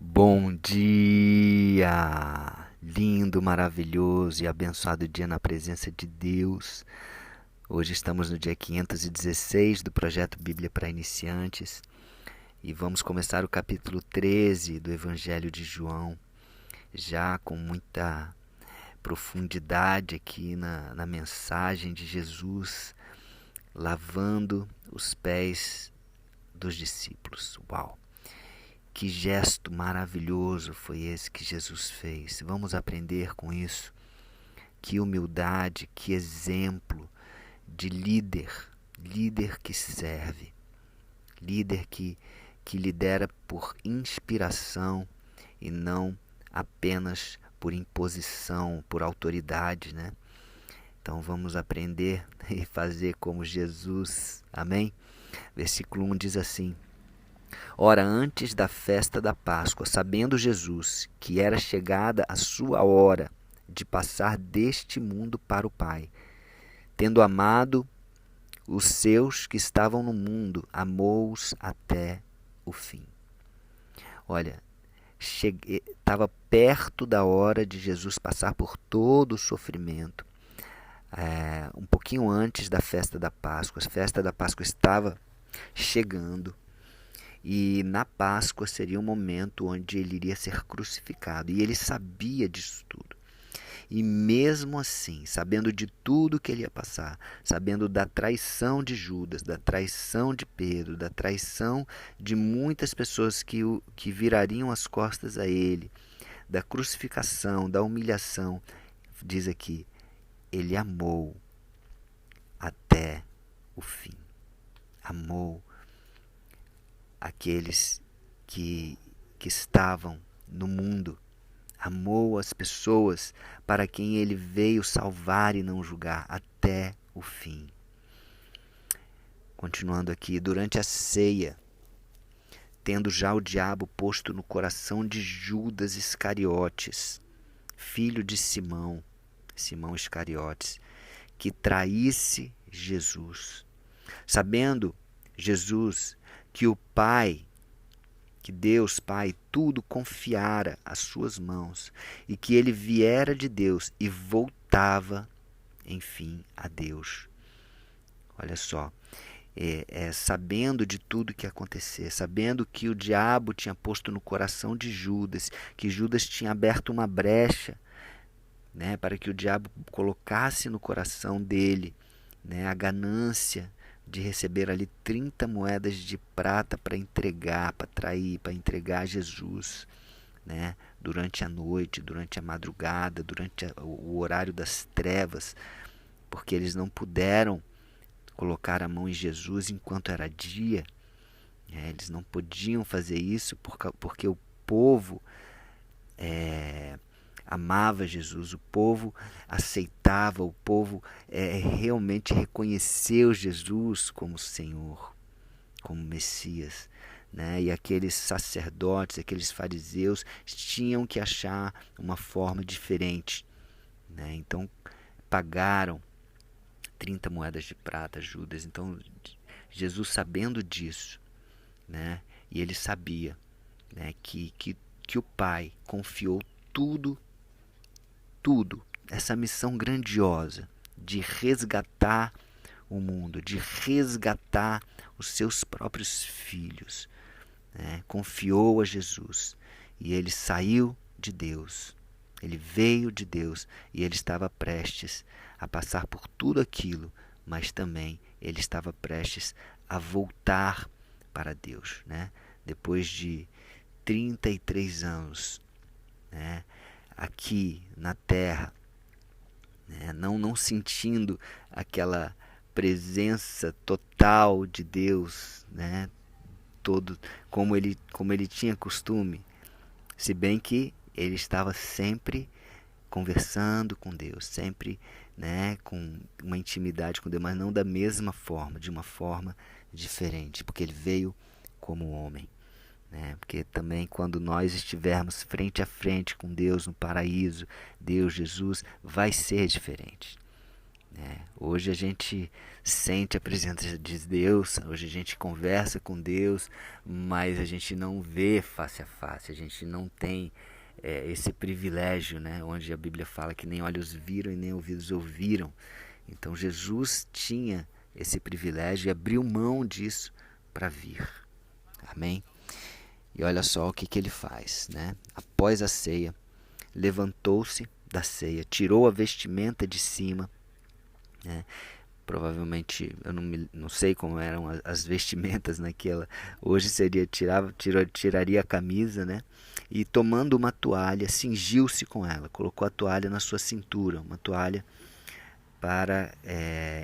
Bom dia! Lindo, maravilhoso e abençoado dia na presença de Deus. Hoje estamos no dia 516 do projeto Bíblia para Iniciantes e vamos começar o capítulo 13 do Evangelho de João, já com muita profundidade aqui na mensagem de Jesus, lavando os pés dos discípulos. Uau! Que gesto maravilhoso foi esse que Jesus fez. Vamos aprender com isso. Que humildade, que exemplo de líder que serve, líder que lidera por inspiração e não apenas por imposição, por autoridade, né? Então vamos aprender e fazer como Jesus. Amém? Versículo 1 diz assim: Ora, antes da festa da Páscoa, sabendo Jesus que era chegada a sua hora de passar deste mundo para o Pai, tendo amado os seus que estavam no mundo, amou-os até o fim. Olha, estava perto da hora de Jesus passar por todo o sofrimento. Um pouquinho antes da festa da Páscoa. A festa da Páscoa estava chegando. E na Páscoa seria o momento onde ele iria ser crucificado. E ele sabia disso tudo. E mesmo assim, sabendo de tudo que ele ia passar, sabendo da traição de Judas, da traição de Pedro, da traição de muitas pessoas que virariam as costas a ele, da crucificação, da humilhação, diz aqui, ele amou até o fim. Amou aqueles que estavam no mundo, amou as pessoas para quem ele veio salvar e não julgar até o fim. Continuando aqui, durante a ceia, tendo já o diabo posto no coração de Judas Iscariotes, filho de Simão Iscariotes, que traísse Jesus. Sabendo Jesus que o Pai, que Deus Pai, tudo confiara às suas mãos, e que ele viera de Deus e voltava, enfim, a Deus. Olha só, sabendo de tudo que ia acontecer, sabendo que o diabo tinha posto no coração de Judas, que Judas tinha aberto uma brecha, né, para que o diabo colocasse no coração dele, né, a ganância de receber ali 30 moedas de prata para entregar, para trair, para entregar a Jesus, né? Durante a noite, durante a madrugada, durante o horário das trevas, porque eles não puderam colocar a mão em Jesus enquanto era dia, né? Eles não podiam fazer isso porque o povo amava Jesus, o povo aceitava, o povo realmente reconheceu Jesus como Senhor, como Messias. Né? E aqueles sacerdotes, aqueles fariseus tinham que achar uma forma diferente. Né? Então pagaram 30 moedas de prata a Judas. Então Jesus, sabendo disso, né? E ele sabia, né? que o Pai confiou tudo, essa missão grandiosa de resgatar o mundo, de resgatar os seus próprios filhos, né? Confiou a Jesus e ele saiu de Deus, ele veio de Deus e ele estava prestes a passar por tudo aquilo, mas também ele estava prestes a voltar para Deus, né? Depois de 33 anos, né? Aqui na terra, né? não sentindo aquela presença total de Deus, né? Todo como ele tinha costume, se bem que ele estava sempre conversando com Deus, sempre, né, com uma intimidade com Deus, mas não da mesma forma, de uma forma diferente, porque ele veio como homem. Né? Porque também quando nós estivermos frente a frente com Deus no paraíso, Deus, Jesus, vai ser diferente. Hoje a gente sente a presença de Deus, hoje a gente conversa com Deus, mas a gente não vê face a face, a gente não tem esse privilégio, né? Onde a Bíblia fala que nem olhos viram e nem ouvidos ouviram. Então Jesus tinha esse privilégio e abriu mão disso para vir. Amém? E olha só o que ele faz, né? Após a ceia, levantou-se da ceia, tirou a vestimenta de cima, né? Provavelmente, eu não sei como eram as vestimentas naquela. Hoje seria tiraria a camisa, né? E tomando uma toalha, cingiu-se com ela, colocou a toalha na sua cintura, uma toalha para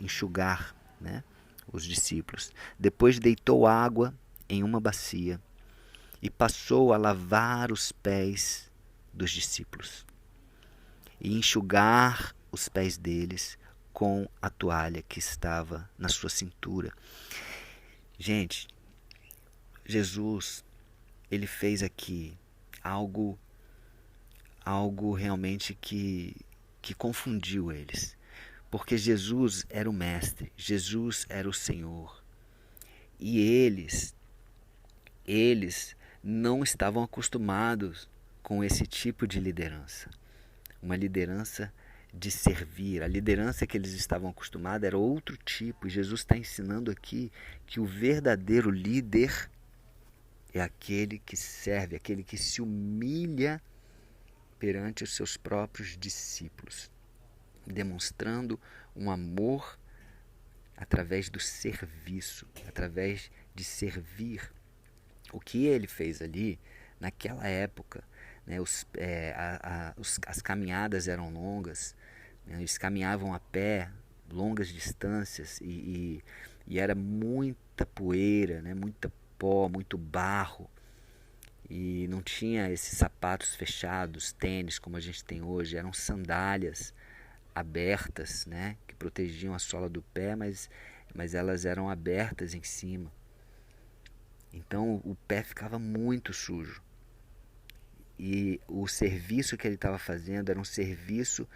enxugar, né, os discípulos. Depois deitou água em uma bacia e passou a lavar os pés dos discípulos e enxugar os pés deles com a toalha que estava na sua cintura. Gente, Jesus, ele fez aqui algo realmente que confundiu eles. Porque Jesus era o mestre, Jesus era o Senhor. E eles não estavam acostumados com esse tipo de liderança. Uma liderança de servir. A liderança que eles estavam acostumados era outro tipo. E Jesus está ensinando aqui que o verdadeiro líder é aquele que serve, aquele que se humilha perante os seus próprios discípulos, demonstrando um amor através do serviço, através de servir. O que ele fez ali, naquela época, né, as caminhadas eram longas, né, eles caminhavam a pé longas distâncias e era muita poeira, né, muita pó, muito barro. E não tinha esses sapatos fechados, tênis como a gente tem hoje, eram sandálias abertas, né, que protegiam a sola do pé, mas elas eram abertas em cima. Então o pé ficava muito sujo. E o serviço que ele estava fazendo era um serviço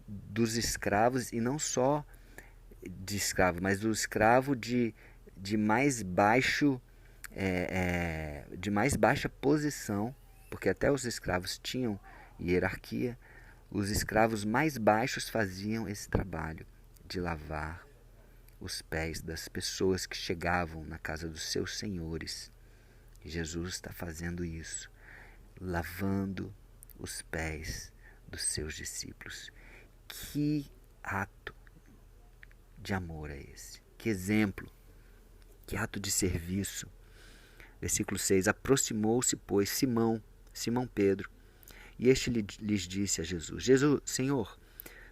dos escravos, e não só de escravo, mas do escravo de mais baixo, de mais baixa posição, porque até os escravos tinham hierarquia. Os escravos mais baixos faziam esse trabalho de lavar os pés das pessoas que chegavam na casa dos seus senhores. E Jesus está fazendo isso, lavando os pés dos seus discípulos. Que ato de amor é esse? Que exemplo, que ato de serviço. Versículo 6, aproximou-se, pois, Simão Pedro, e este lhes disse a Jesus, Senhor,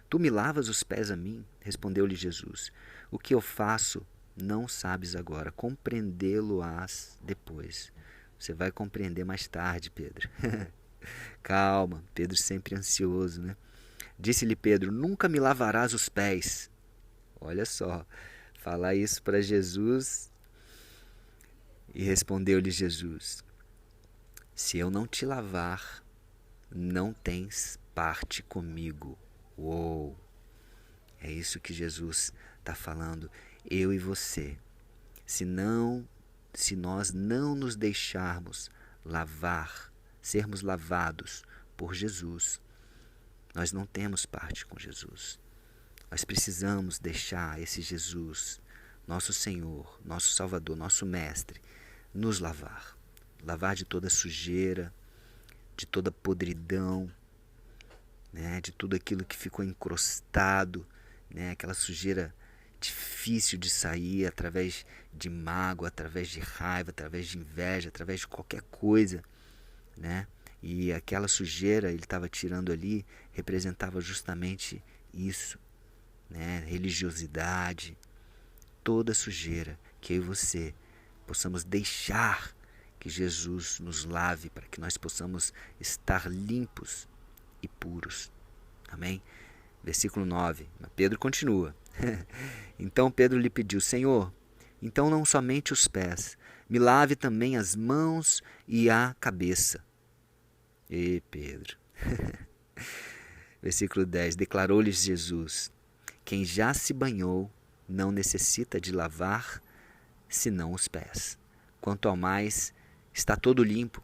tu me lavas os pés a mim? Respondeu-lhe Jesus, o que eu faço não sabes agora, compreendê-lo-ás depois. Você vai compreender mais tarde, Pedro. Calma, Pedro sempre ansioso, né? Disse-lhe Pedro, nunca me lavarás os pés. Olha só, falar isso para Jesus. E respondeu-lhe Jesus, se eu não te lavar, não tens parte comigo. Uou! É isso que Jesus está falando. Eu e você. Se nós não nos deixarmos lavar, sermos lavados por Jesus, nós não temos parte com Jesus. Nós precisamos deixar esse Jesus, nosso Senhor, nosso Salvador, nosso Mestre, nos lavar. Lavar de toda sujeira, de toda podridão, né, de tudo aquilo que ficou encrostado, né, aquela sujeira difícil de sair através de mágoa, através de raiva, através de inveja, através de qualquer coisa, né? E aquela sujeira ele estava tirando ali representava justamente isso, né? Religiosidade, toda sujeira, que eu e você possamos deixar que Jesus nos lave para que nós possamos estar limpos e puros. Amém? Versículo 9. Pedro continua. Então Pedro lhe pediu, Senhor, então não somente os pés, me lave também as mãos e a cabeça. E Pedro. Versículo 10. Declarou-lhes Jesus, quem já se banhou não necessita de lavar senão os pés. Quanto ao mais, está todo limpo.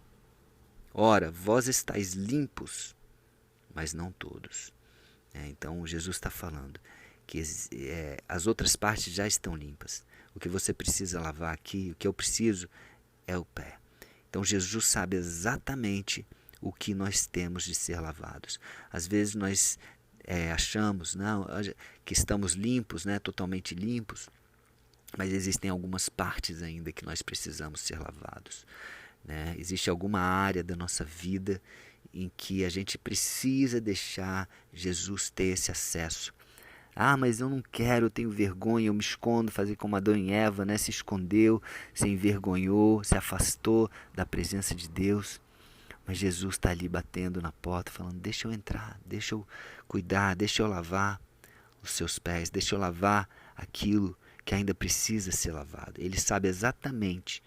Ora, vós estáis limpos, mas não todos. Então, Jesus está falando que as outras partes já estão limpas. O que você precisa lavar aqui, o que eu preciso, é o pé. Então, Jesus sabe exatamente o que nós temos de ser lavados. Às vezes nós achamos que estamos limpos, totalmente limpos, mas existem algumas partes ainda que nós precisamos ser lavados. Existe alguma área da nossa vida em que a gente precisa deixar Jesus ter esse acesso. Mas eu não quero, eu tenho vergonha, eu me escondo, fazer como Adão e Eva, se escondeu, se envergonhou, se afastou da presença de Deus. Mas Jesus está ali batendo na porta, falando, deixa eu entrar, deixa eu cuidar, deixa eu lavar os seus pés, deixa eu lavar aquilo que ainda precisa ser lavado. Ele sabe exatamente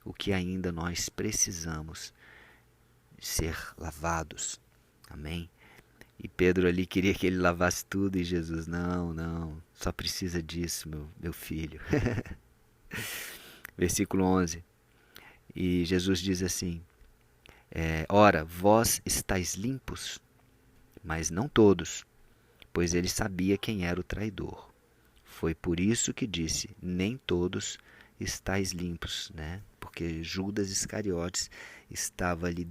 o que ainda nós precisamos ser lavados. Amém? E Pedro ali queria que ele lavasse tudo e Jesus, não, só precisa disso, meu filho. Versículo 11. E Jesus diz assim, ora, vós estáis limpos, mas não todos, pois ele sabia quem era o traidor. Foi por isso que disse, nem todos estáis limpos, Porque Judas Iscariotes estava ali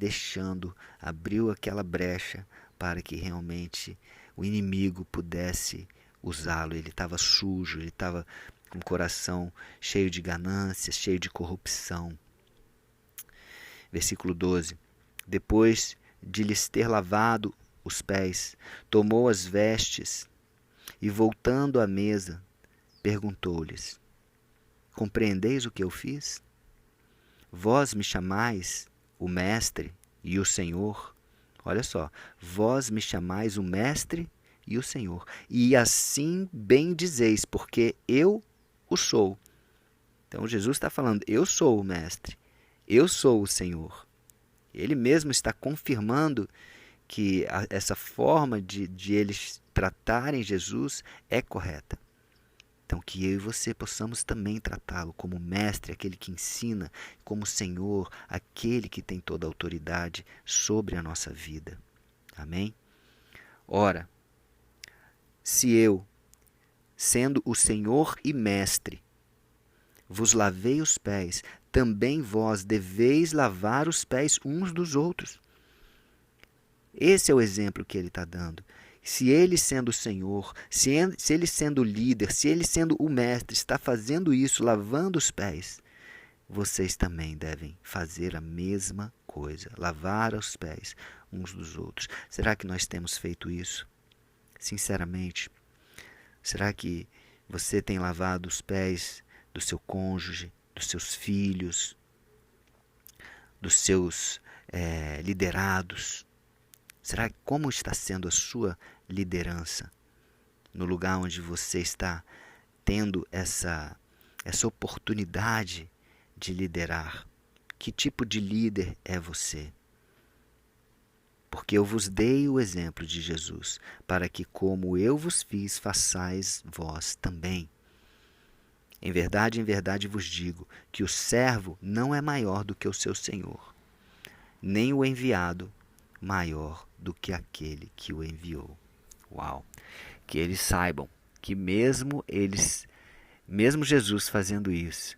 abriu aquela brecha para que realmente o inimigo pudesse usá-lo. Ele estava sujo, ele estava com o coração cheio de ganância, cheio de corrupção. Versículo 12. Depois de lhes ter lavado os pés, tomou as vestes e, voltando à mesa, perguntou-lhes, compreendeis o que eu fiz? Vós me chamais o Mestre e o Senhor. Olha só, vós me chamais o Mestre e o Senhor. E assim bem dizeis, porque eu o sou. Então Jesus está falando, eu sou o Mestre, eu sou o Senhor. Ele mesmo está confirmando que essa forma de eles tratarem Jesus é correta. Então, que eu e você possamos também tratá-lo como mestre, aquele que ensina, como Senhor, aquele que tem toda a autoridade sobre a nossa vida. Amém? Ora, se eu, sendo o Senhor e mestre, vos lavei os pés, também vós deveis lavar os pés uns dos outros. Esse é o exemplo que ele está dando. Se ele sendo o Senhor, se ele sendo o líder, se ele sendo o mestre, está fazendo isso, lavando os pés, vocês também devem fazer a mesma coisa, lavar os pés uns dos outros. Será que nós temos feito isso? Sinceramente, será que você tem lavado os pés do seu cônjuge, dos seus filhos, dos seus liderados? Será como está sendo a sua liderança no lugar onde você está tendo essa oportunidade de liderar? Que tipo de líder é você? Porque eu vos dei o exemplo de Jesus, para que como eu vos fiz, façais vós também. Em verdade vos digo que o servo não é maior do que o seu senhor, nem o enviado maior do que aquele que o enviou. Uau! Que eles saibam que mesmo Jesus fazendo isso,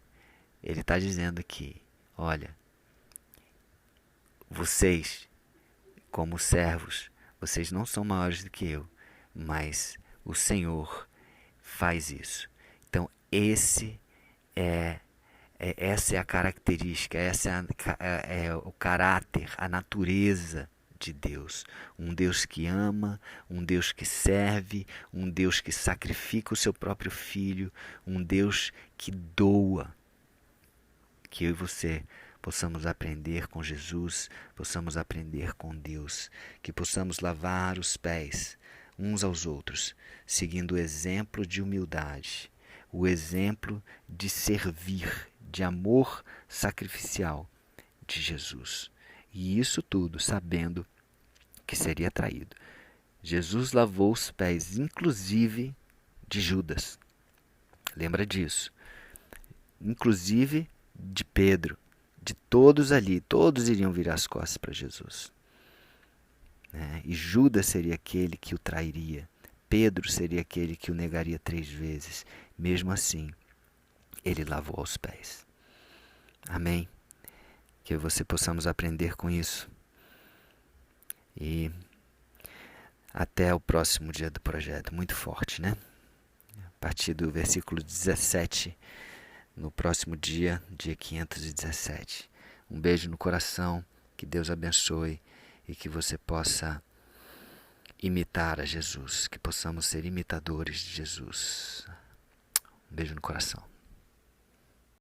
ele está dizendo aqui, olha, vocês, como servos, vocês não são maiores do que eu, mas o Senhor faz isso. Então, essa é a característica, essa é o caráter, a natureza de Deus. Um Deus que ama, um Deus que serve, um Deus que sacrifica o seu próprio filho, um Deus que doa. Que eu e você possamos aprender com Jesus, possamos aprender com Deus, que possamos lavar os pés uns aos outros, seguindo o exemplo de humildade, o exemplo de servir, de amor sacrificial de Jesus. E isso tudo sabendo que seria traído. Jesus lavou os pés, inclusive de Judas. Lembra disso. Inclusive de Pedro, de todos ali, todos iriam virar as costas para Jesus. E Judas seria aquele que o trairia. Pedro seria aquele que o negaria 3 vezes. Mesmo assim, ele lavou os pés. Amém? Que você possamos aprender com isso. E até o próximo dia do projeto. Muito forte, né? A partir do versículo 17, no próximo dia, dia 517. Um beijo no coração, que Deus abençoe e que você possa imitar a Jesus, que possamos ser imitadores de Jesus. Um beijo no coração.